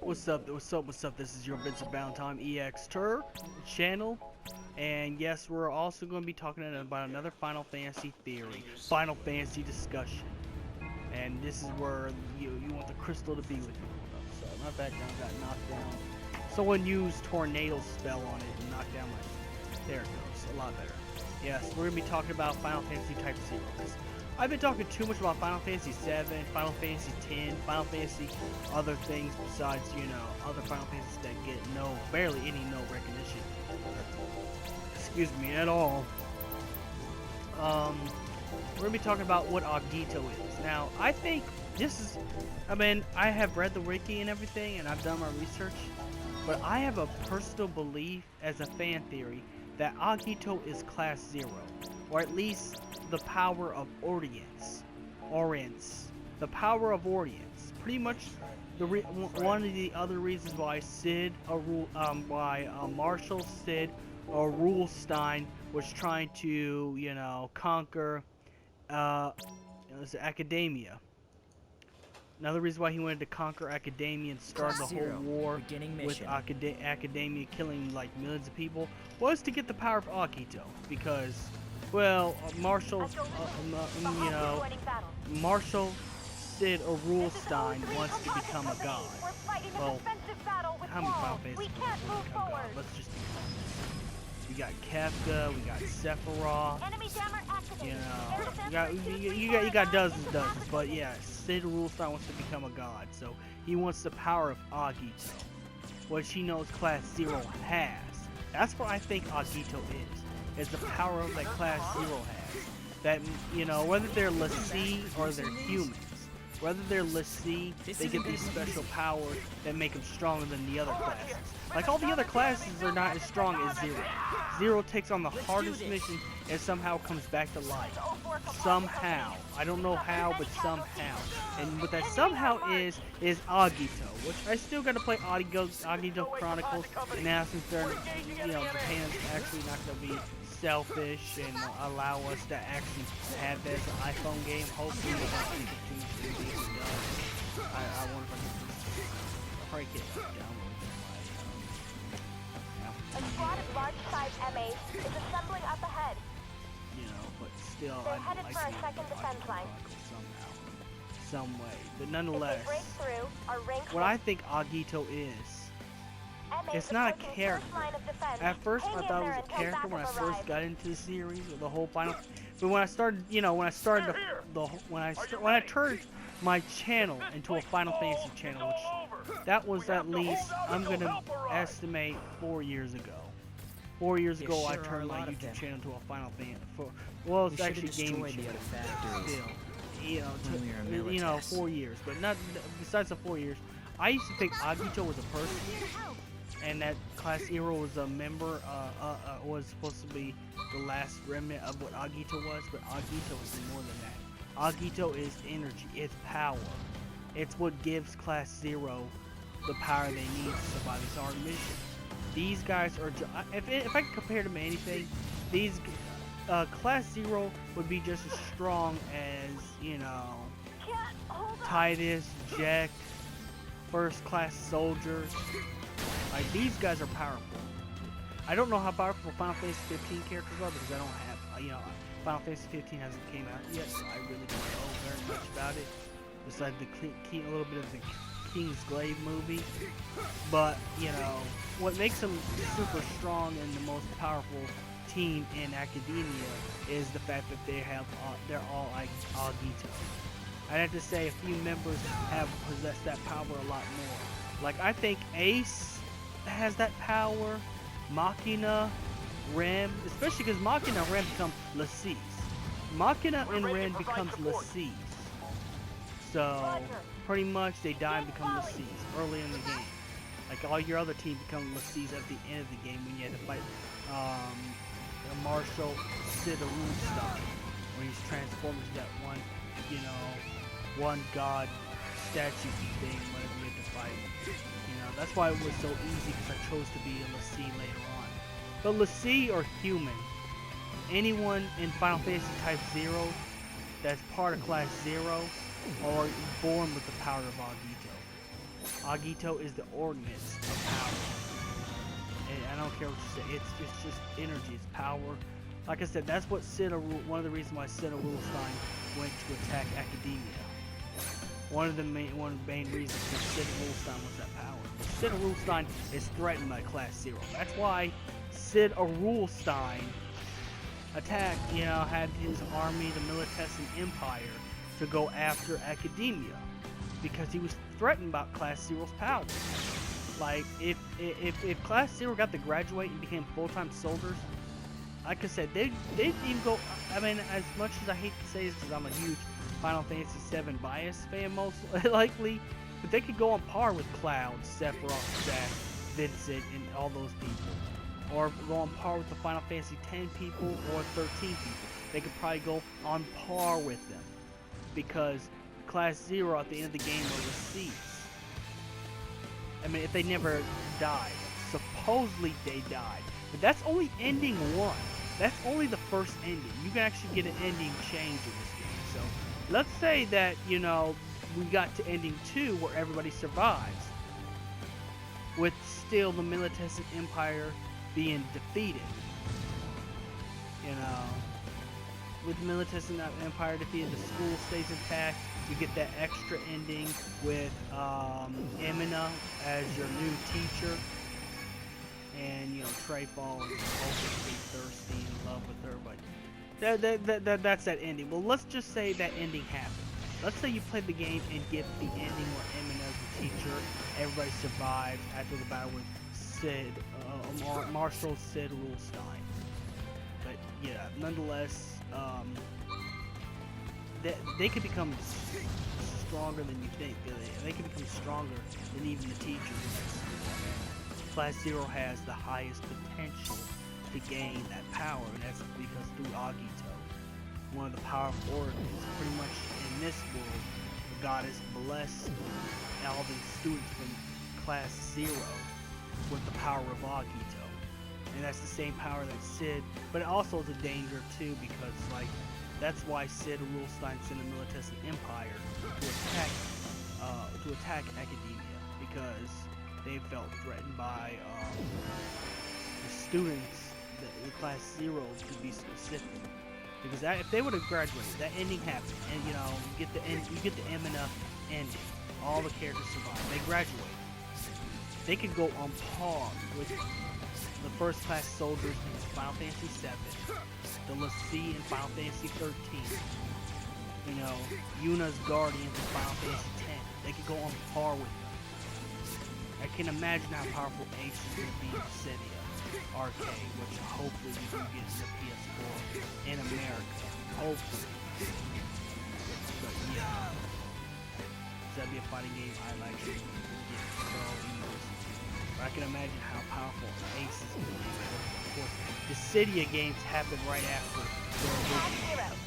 What's up? What's up? What's up? This is your Vincent Valentine EX Tour channel, and yes, we're also going to be talking about another Final Fantasy theory, Final Fantasy discussion, and this is where you want the crystal to be with you. So my background got knocked down. Someone used tornado spell on it and knocked down my. There it goes. A lot better. Yes, we're going to be talking about Final Fantasy Type Zeros. I've been talking too much about Final Fantasy 7, Final Fantasy 10, Final Fantasy, other things besides, you know, other Final Fantasies that get barely any recognition. Excuse me, at all. We're gonna be talking about what Agito is. Now, I think this is, I have read the wiki and everything, and I've done my research, but I have a personal belief as a fan theory that Agito is Class 0, or at least the power of Orience. The power of Orience. Pretty much one of the other reasons why Marshall Sid or Rulestein was trying to, you know, conquer Academia. Another reason why he wanted to conquer Academia and start the whole war with Academia killing like millions of people was to get the power of Agito, because, well, Marshall Sid or Rulestein wants to become a god. Well, how many Final Fantasy want to become god? Let's just be honest. We got Kefka, we got Sephiroth, you know, you got dozens, but yeah, Sid Rulestein wants to become a god, so he wants the power of Agito, which he knows Class 0 has. That's what I think Agito is the power of that Class 0 has. That, you know, whether they're l'Cie or they're humans, whether they're l'Cie, they get these special powers that make them stronger than the other classes. Like, all the other classes are not as strong as Zero. Zero takes on the hardest mission and somehow comes back to life. Somehow. I don't know how, but somehow. And what that somehow is Agito, which I still gotta play Agito Chronicles, now since they're, you know, Japan's actually not gonna be selfish and allow us to actually have this iPhone game. Hopefully, we don't think it's too much to be done. I wonder if I can probably get download a squad of large-size MAs is assembling up ahead. You know, but still, they're headed for a second defense line. Somehow, some way. But nonetheless, if they break through, our what I think Agito is, it's not a character. At first, I thought it was a character when I first got into the series or the whole final. But when I started, you know, when I turned my channel into a Final Fantasy channel, which that was at least, I'm gonna estimate 4 years ago. 4 years ago, I turned my YouTube channel into a Final Fantasy. Well, it's actually gaming channel. Still, you know, 4 years, but not besides the 4 years. I used to think Agito was a person, and that Class 0 was a member, was supposed to be the last remnant of what Agito was, but Agito is more than that. Agito is energy, it's power. It's what gives Class 0 the power they need to survive this hard mission. These guys are, if I can compare them to anything, these, Class 0 would be just as strong as, you know, Titus, Jack, first class soldiers. Like, these guys are powerful. I don't know how powerful Final Fantasy 15 characters are because I don't have, you know, Final Fantasy 15 hasn't came out yet, so I really don't know very much about it. Besides a little bit of the King's Glaive movie. But, you know, what makes them super strong and the most powerful team in Academia is the fact that they're all like Agito. I'd have to say a few members have possessed that power a lot more. Like, I think Ace has that power, Machina, Rem, especially because Machina and Rem become l'Cies. Machina and Rem becomes l'Cies. So, pretty much they die and become l'Cies early in the game. Like, all your other team become l'Cies at the end of the game when you had to fight Marshall Sid or Rulestein, where he's transformed into that one, you know, one god statue thing whenever you had to fight. You know, that's why it was so easy, because I chose to be a l'Cie later on. But l'Cie or human, anyone in Final Fantasy Type 0 that's part of Class 0 or born with the power of Agito. Agito is the ordinance of power. And I don't care what you say. It's just energy. It's power. Like I said, that's what one of the reasons why Sid Rulestein went to attack Academia. One of the main reasons that Sid Rulestein was that power. But Sid Rulestein is threatened by Class Zero. That's why Sid Rulestein attacked, had his army, the Militessan Empire, to go after Academia. Because he was threatened by Class Zero's power. Like, if Class Zero got to graduate and became full-time soldiers, like I said, they'd even go, I mean, as much as I hate to say this because I'm a huge Final Fantasy VII bias fan most likely, but they could go on par with Cloud, Sephiroth, Zack, Vincent, and all those people. Or go on par with the Final Fantasy X people or 13 people. They could probably go on par with them. Because Class Zero at the end of the game were receipts. I mean, if they never died. Supposedly they died. But that's only ending 1. That's only the first ending. You can actually get an ending change in this game. So, let's say that, we got to ending 2 where everybody survives. With still the Militessan Empire being defeated. With the Militessan Empire defeated, the school stays intact. You get that extra ending with Emina as your new teacher. And, Trey falls hopelessly thirsty in love with her, but that's that ending. Well, let's just say that ending happened. Let's say you played the game and get the ending where Emina's the teacher, everybody survives after the battle with Marshal Sid Rulestein. But, yeah, nonetheless, they could become stronger than you think. They could become stronger than even the teachers. Class Zero has the highest potential to gain that power, and that's because through Agito, one of the powerful oracles, pretty much in this world, the goddess blessed all the students from Class Zero with the power of Agito. And that's the same power that Sid, but it also is a danger too, because that's why Sid Rulestein sent the Militessan Empire to attack Academia, because they felt threatened by the students, the Class Zeros to be specific. Because if they would have graduated, that ending happened, and you get the Emina ending. All the characters survive. They graduate. They could go on par with the first class soldiers in Final Fantasy VII, the Lassie in Final Fantasy 13. Yuna's Guardians in Final Fantasy X. They could go on par with them. I can imagine how powerful Ace is going to be in Cydia Arcade, which hopefully we can get to PS4 in America. Hopefully. But yeah. That'd be a fighting game I like to get so easy. But I can imagine how powerful Ace is going to be. Of course, the Cydia games happen right after the original.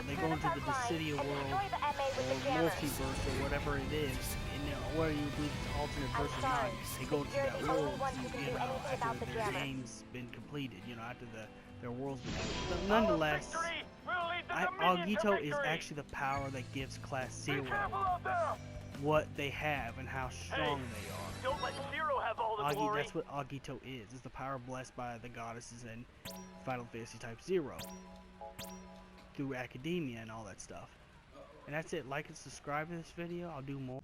They go into the Cydia world, or multiverse, or whatever it is, and whether you believe it's alternate verse or not, they go into that world, after their game's been completed, after their world's been completed. But nonetheless, Agito is actually the power that gives Class Zero what they have and how strong they are. Don't let Zero have all the glory. That's what Agito is. It's the power blessed by the goddesses in Final Fantasy Type 0. Through Academia and all that stuff. And that's it. Like and subscribe to this video. I'll do more.